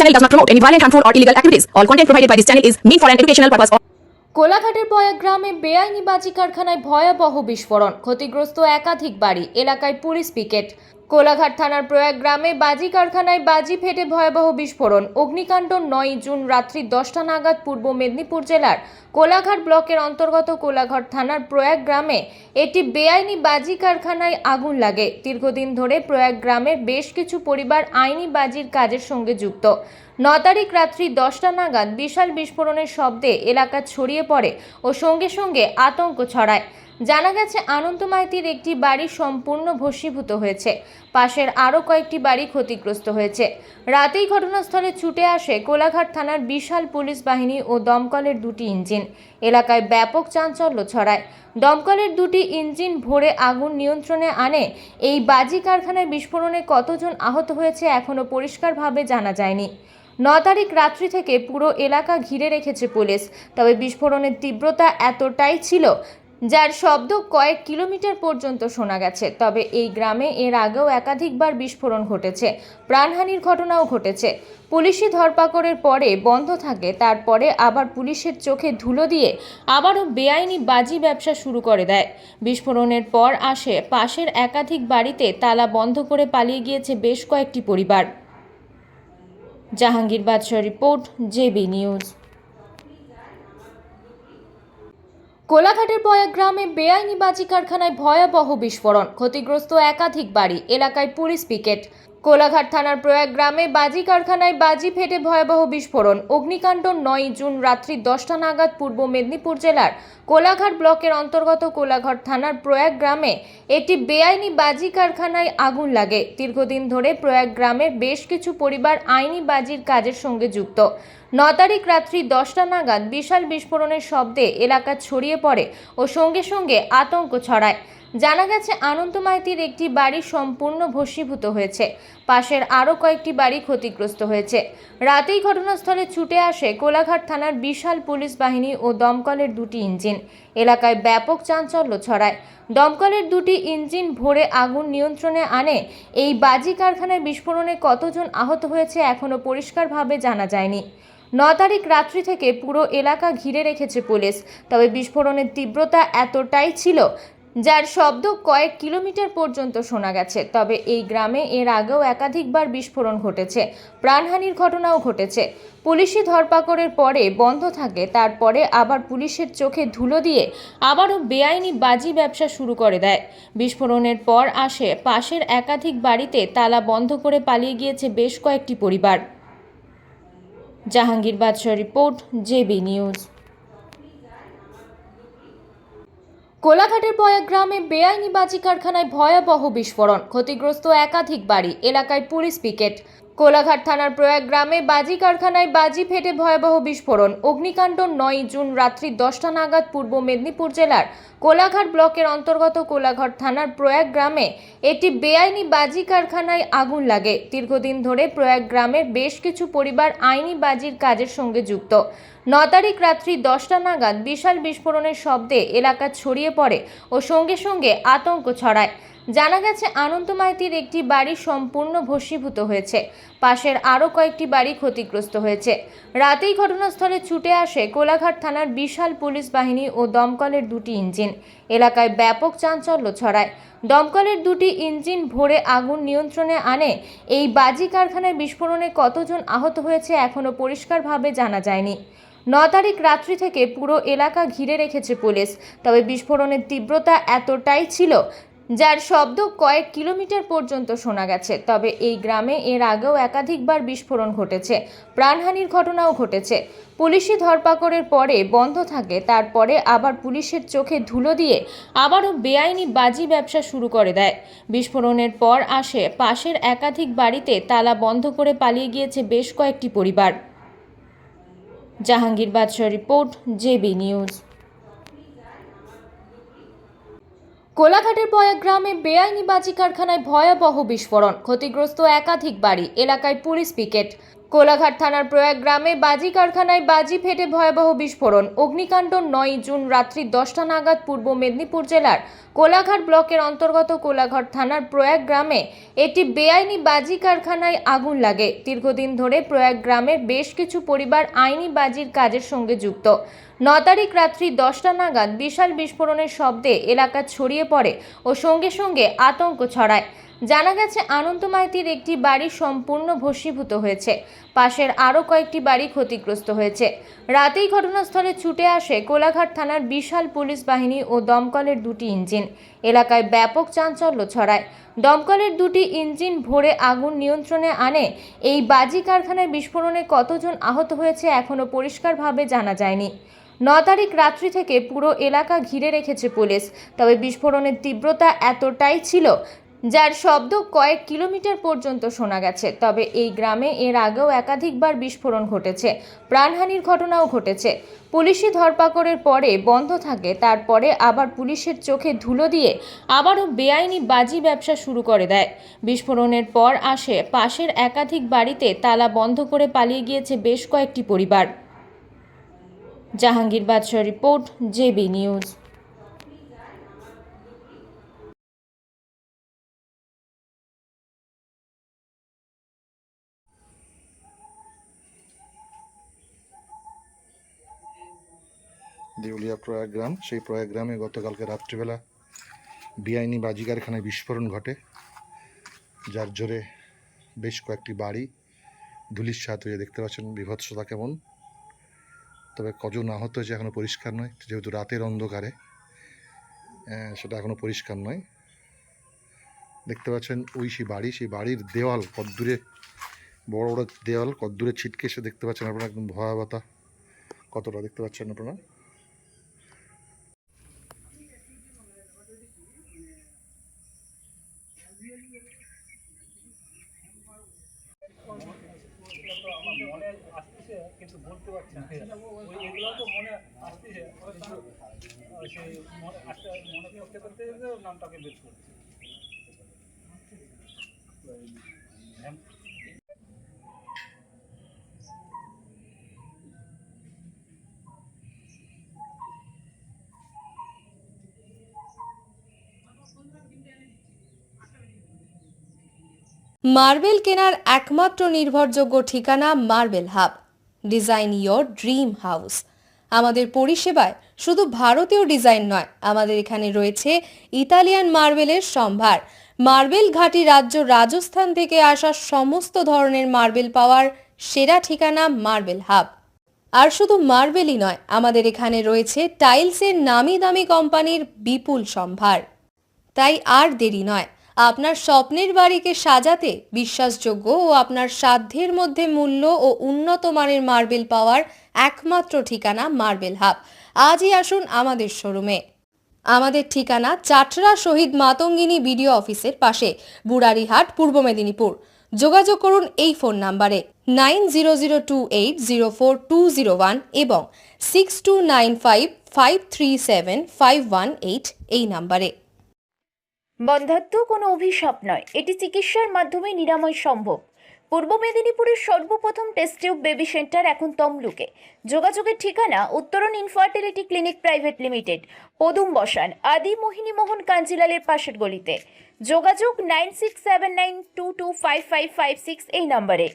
channel does not promote any violent, harmful, or illegal activities. All content provided by this channel is meant for an educational purpose. কোলাঘাটের Prayag গ্রামে বেআইনি বাজি কারখানায় ভয়াবহ বিস্ফোরণ, ক্ষতিগ্রস্ত একাধিক বাড়ি, এলাকায় পুলিশ পিকেট। কোলাঘাট থানার প্রয়াগ গ্রামে বাজি কারখানায় বাজি ফেটে ভয়াবহ বিস্ফোরণ। অগ্নিকাণ্ড 9 জুন রাত্রি 10টা নাগাদ পূর্ব মেদিনীপুর জেলার কোলাঘাট ব্লকের অন্তর্গত কোলাঘাট থানার প্রয়াগ গ্রামে একটি বেআইনি বাজি কারখানায় আগুন লাগে। দীর্ঘদিন ধরে প্রয়াগ গ্রামের বেশ কিছু পরিবার আইনি বাজির কাজের সঙ্গে যুক্ত। 9 তারিখ রাত্রি 10টা নাগাদ বিশাল বিস্ফোরণের শব্দে এলাকা ছড়িয়ে পড়ে ও সঙ্গে সঙ্গে আতঙ্ক ছড়ায়। জানা গেছে আনন্দ মাইতির একটি বাড়ি সম্পূর্ণ ভস্মীভূত হয়েছে, পাশের আরও কয়েকটি বাড়ি ক্ষতিগ্রস্ত হয়েছে। রাতেই ঘটনাস্থলে ছুটে আসে কোলাঘাট থানার বিশাল পুলিশ বাহিনী ও দমকলের দুটি ইঞ্জিন। এলাকায় ব্যাপক চাঞ্চল্য ছড়ায়। দমকলের দুটি ইঞ্জিন ভরে আগুন নিয়ন্ত্রণে আনে। এই বাজি কারখানায় বিস্ফোরণে কতজন আহত হয়েছে এখনও পরিষ্কারভাবে জানা যায়নি। 9 তারিখ রাত্রি থেকে পুরো এলাকা ঘিরে রেখেছে পুলিশ। তবে বিস্ফোরণের তীব্রতা এতটাই ছিল যার শব্দ কয়েক কিলোমিটার পর্যন্ত শোনা গেছে। তবে এই গ্রামে এর আগেও একাধিকবার বিস্ফোরণ ঘটেছে, প্রাণহানির ঘটনাও ঘটেছে। পুলিশি ধরপাকড়ের পরে বন্ধ থাকে, তারপরে আবার পুলিশের চোখে ধুলো দিয়ে আবারও বেআইনি বাজি ব্যবসা শুরু করে দেয়। বিস্ফোরণের পর আসে পাশের একাধিক বাড়িতে তালা বন্ধ করে পালিয়ে গিয়েছে বেশ কয়েকটি পরিবার। জাহাঙ্গীর বাদশাহ রিপোর্ট, জেবি নিউজ। কোলাঘাটের প্রয়াগ গ্রামে বেআইনি বাজি কারখানায় ভয়াবহ বিস্ফোরণ, ক্ষতিগ্রস্ত একাধিক বাড়ি, এলাকায় পুলিশ পিকেট। কোলাঘাট থানার প্রয়াগ গ্রামে বাজি কারখানায় বাজি ফেটে ভয়াবহ বিস্ফোরণ। অগ্নিকাণ্ড 9 জুন রাত্রি 10টা নাগাদ পূর্ব মেদিনীপুর জেলার কোলাঘাট ব্লকের অন্তর্গত কোলাঘাট থানার প্রয়াগ গ্রামে একটি বেআইনি বাজি কারখানায় আগুন লাগে। দীর্ঘদিন ধরে প্রয়াগ গ্রামের বেশ কিছু পরিবার আইনি বাজির কাজের সঙ্গে যুক্ত। 9 তারিখ রাত্রি 10টা নাগাদ বিশাল বিস্ফোরণের শব্দে এলাকা ছড়িয়ে পড়ে ও সঙ্গে সঙ্গে আতঙ্ক ছড়ায়। জানা গেছে আনন্দ মাইতির একটি বাড়ি সম্পূর্ণ ভস্মীভূত হয়েছে, পাশের আরও কয়েকটি বাড়ি ক্ষতিগ্রস্ত হয়েছে। রাতেই ঘটনাস্থলে ছুটে আসে কোলাঘাট থানার বিশাল পুলিশ বাহিনী ও দমকলের দুটি ইঞ্জিন। এলাকায় ব্যাপক চাঞ্চল্য ছড়ায়। দমকলের দুটি ইঞ্জিন ভরে আগুন নিয়ন্ত্রণে আনে। এই বাজি কারখানায় বিস্ফোরণে কতজন আহত হয়েছে এখনও পরিষ্কারভাবে জানা যায়নি। 9 তারিখ রাত্রি থেকে পুরো এলাকা ঘিরে রেখেছে পুলিশ। তবে বিস্ফোরণের তীব্রতা এতটাই ছিল যার শব্দ কয়েক কিলোমিটার পর্যন্ত শোনা গেছে। তবে এই গ্রামে এর আগেও একাধিকবার বিস্ফোরণ ঘটেছে, প্রাণহানির ঘটনাও ঘটেছে। পুলিশি ধরপাকড়ের পরে বন্ধ থাকে, তারপরে আবার পুলিশের চোখে ধুলো দিয়ে আবারও বেআইনি বাজি ব্যবসা শুরু করে দেয়। বিস্ফোরণের পর আসে পাশের একাধিক বাড়িতে তালা বন্ধ করে পালিয়ে গিয়েছে বেশ কয়েকটি পরিবার। জাহাঙ্গীর বাদশাহ রিপোর্ট, জেবি নিউজ। কোলাঘাটের প্রয়াগ গ্রামে বেআইনি বাজি কারখানায় ভয়াবহ বিস্ফোরণ, ক্ষতিগ্রস্ত একাধিক বাড়ি, এলাকায় পুলিশ পিকেট। কোলাঘাট থানার প্রয়াগ গ্রামে বাজি কারখানায় বাজি ফেটে ভয়াবহ বিস্ফোরণ। অগ্নিকাণ্ড 9 জুন রাত্রি 10টা নাগাদ পূর্ব মেদিনীপুর জেলার কোলাঘাট ব্লকের অন্তর্গত কোলাঘাট থানার প্রয়াগ গ্রামে একটি বেআইনি বাজি কারখানায় আগুন লাগে। দীর্ঘদিন ধরে প্রয়াগ গ্রামের বেশ কিছু পরিবার আইনি বাজির কাজের সঙ্গে যুক্ত। 9 তারিখ রাত্রি 10টা নাগাদ বিশাল বিস্ফোরণের শব্দে এলাকা ছড়িয়ে পড়ে ও সঙ্গে সঙ্গে আতঙ্ক ছড়ায়। জানা গেছে আনন্দ মাইতির একটি বাড়ি সম্পূর্ণ ভস্মীভূত হয়েছে, পাশের আরও কয়েকটি বাড়ি ক্ষতিগ্রস্ত হয়েছে। রাতেই ঘটনাস্থলে ছুটে আসে কোলাঘাট থানার বিশাল পুলিশ বাহিনী ও দমকলের দুটি ইঞ্জিন। এলাকায় ব্যাপক চাঞ্চল্য ছড়ায়। দমকলের দুটি ইঞ্জিন ভরে আগুন নিয়ন্ত্রণে আনে। এই বাজি কারখানায় বিস্ফোরণে কতজন আহত হয়েছে এখনও পরিষ্কারভাবে জানা যায়নি। 9 তারিখ রাত্রি থেকে পুরো এলাকা ঘিরে রেখেছে পুলিশ। তবে বিস্ফোরণের তীব্রতা এতটাই ছিল যার শব্দ কয়েক কিলোমিটার পর্যন্ত শোনা গেছে। তবে এই গ্রামে এর আগেও একাধিকবার বিস্ফোরণ ঘটেছে, প্রাণহানির ঘটনাও ঘটেছে। পুলিশি ধরপাকড়ের পরে বন্ধ থাকে, তারপরে আবার পুলিশের চোখে ধুলো দিয়ে আবারও বেআইনি বাজি ব্যবসা শুরু করে দেয়। বিস্ফোরণের পর আসে পাশের একাধিক বাড়িতে তালা বন্ধ করে পালিয়ে গিয়েছে বেশ কয়েকটি পরিবার। জাহাঙ্গীর বাদশাহ রিপোর্ট, জেবি নিউজ। কোলাঘাটের প্রয়াগ গ্রামে বেআইনি বাজি কারখানায় ভয়াবহ বিস্ফোরণ, ক্ষতিগ্রস্ত একাধিক বাড়ি, এলাকায় পুলিশ পিকেট। কোলাঘাট থানার প্রয়াগ গ্রামে বাজি কারখানায় বাজি ফেটে ভয়াবহ বিস্ফোরণ। অগ্নিকাণ্ড 9 জুন রাত্রি 10টা নাগাদ পূর্ব মেদিনীপুর জেলার কোলাঘাট ব্লকের অন্তর্গত কোলাঘাট থানার প্রয়াগ গ্রামে একটি বেআইনি বাজি কারখানায় আগুন লাগে। দীর্ঘদিন ধরে প্রয়াগ গ্রামের বেশ কিছু পরিবার আইনি বাজির কাজের সঙ্গে যুক্ত। 9 তারিখ রাত্রি 10টা নাগাদ বিশাল বিস্ফোরণের শব্দে এলাকা ছড়িয়ে পড়ে ও সঙ্গে সঙ্গে আতঙ্ক ছড়ায়। জানা গেছে আনন্দ মাইতির একটি বাড়ি সম্পূর্ণ ভস্মীভূত হয়েছে, পাশের আরও কয়েকটি বাড়ি ক্ষতিগ্রস্ত হয়েছে। রাতেই ঘটনাস্থলে ছুটে আসে কোলাঘাট থানার বিশাল পুলিশ বাহিনী ও দমকলের দুটি ইঞ্জিন। এলাকায় ব্যাপক চাঞ্চল্য ছড়ায়। দমকলের দুটি ইঞ্জিন ভরে আগুন নিয়ন্ত্রণে আনে। এই বাজি কারখানায় বিস্ফোরণে কতজন আহত হয়েছে এখনও পরিষ্কারভাবে জানা যায়নি। 9 তারিখ রাত্রি থেকে পুরো এলাকা ঘিরে রেখেছে পুলিশ। তবে বিস্ফোরণের তীব্রতা এতটাই ছিল যার শব্দ কয়েক কিলোমিটার পর্যন্ত শোনা গেছে। তবে এই গ্রামে এর আগেও একাধিকবার বিস্ফোরণ ঘটেছে, প্রাণহানির ঘটনাও ঘটেছে। পুলিশি ধরপাকড়ের পরে বন্ধ থাকে, তারপরে আবার পুলিশের চোখে ধুলো দিয়ে আবারও বেআইনি বাজি ব্যবসা শুরু করে দেয়। বিস্ফোরণের পর আসে পাশের একাধিক বাড়িতে তালা বন্ধ করে পালিয়ে গিয়েছে বেশ কয়েকটি পরিবার। জাহাঙ্গীর বাদশাহ রিপোর্ট, জেবি নিউজ। দেউলিয়া প্রয়াগ গ্রাম, সেই প্রয়াগ গ্রামে গতকালকে রাত্রিবেলা বেআইনি বাজি কারখানায় বিস্ফোরণ ঘটে, যার জোরে বেশ কয়েকটি বাড়ি ধূলিসাৎ হয়ে দেখতে পাচ্ছেন বিভৎসতা কেমন। তবে কজন আহত হয়েছে এখনও পরিষ্কার নয়, যেহেতু রাতের অন্ধকারে সেটা এখনও পরিষ্কার নয়। দেখতে পাচ্ছেন ওই সেই বাড়ির দেওয়াল কদ্দূরে, বড় বড় দেওয়াল কদ্দূরে ছিটকে এসে দেখতে পাচ্ছেন আপনারা, একদম ভয়াবহতা কতটা দেখতে পাচ্ছেন আপনারা। মনে আসতেছে কিন্তু বলতে পারছি না। ওই এগুলো তো মনে আসতেছে, সেই মনে করতে করতে নামটাকে বের করছি। মার্বেল কেনার একমাত্র নির্ভরযোগ্য ঠিকানা marble hub. Design your dream house. আমাদের পরিষেবায় শুধু ভারতীয় ডিজাইন নয়, আমাদের এখানে রয়েছে ইতালিয়ান মার্বেলের সম্ভার। মার্বেল ঘাঁটি রাজ্য রাজস্থান থেকে আসা সমস্ত ধরনের মার্বেল পাওয়ার সেরা ঠিকানা মার্বেল হাব। আর শুধু মার্বেলই নয়, আমাদের এখানে রয়েছে টাইলসের নামি দামি কোম্পানির বিপুল সম্ভার। তাই আর দেরি নয়, আপনার স্বপ্নের বাড়িকে সাজাতে বিশ্বাসযোগ্য ও আপনার সাধ্যের মধ্যে মূল্য ও উন্নত মানের মার্বেল পাওয়ার একমাত্র ঠিকানা মার্বেল হাব। আজই আসুন আমাদের শোরুমে। আমাদের ঠিকানা চাটরা শহীদ মাতঙ্গিনী বিডিও অফিসের পাশে, বুড়ারিহাট, পূর্ব মেদিনীপুর। যোগাযোগ করুন এই ফোন নাম্বারে 9002804201 এবং 6295537518 এই নাম্বারে। বন্ধ্যাত্ব কোনো অভিশাপ নয়, এটি চিকিৎসার মাধ্যমে নিরাময় সম্ভব। পূর্ব মেদিনীপুরের সর্বপ্রথম টেস্ট টিউব বেবি সেন্টার এখন তমলুকে। যোগাযোগের ঠিকানা উত্তরণ ইনফার্টিলিটি ক্লিনিক প্রাইভেট লিমিটেড, পদুম বসান, আদি মোহিনী মোহন কাঞ্জিলালের পাশের গলিতে। যোগাযোগ 9679225556 এই নম্বরে।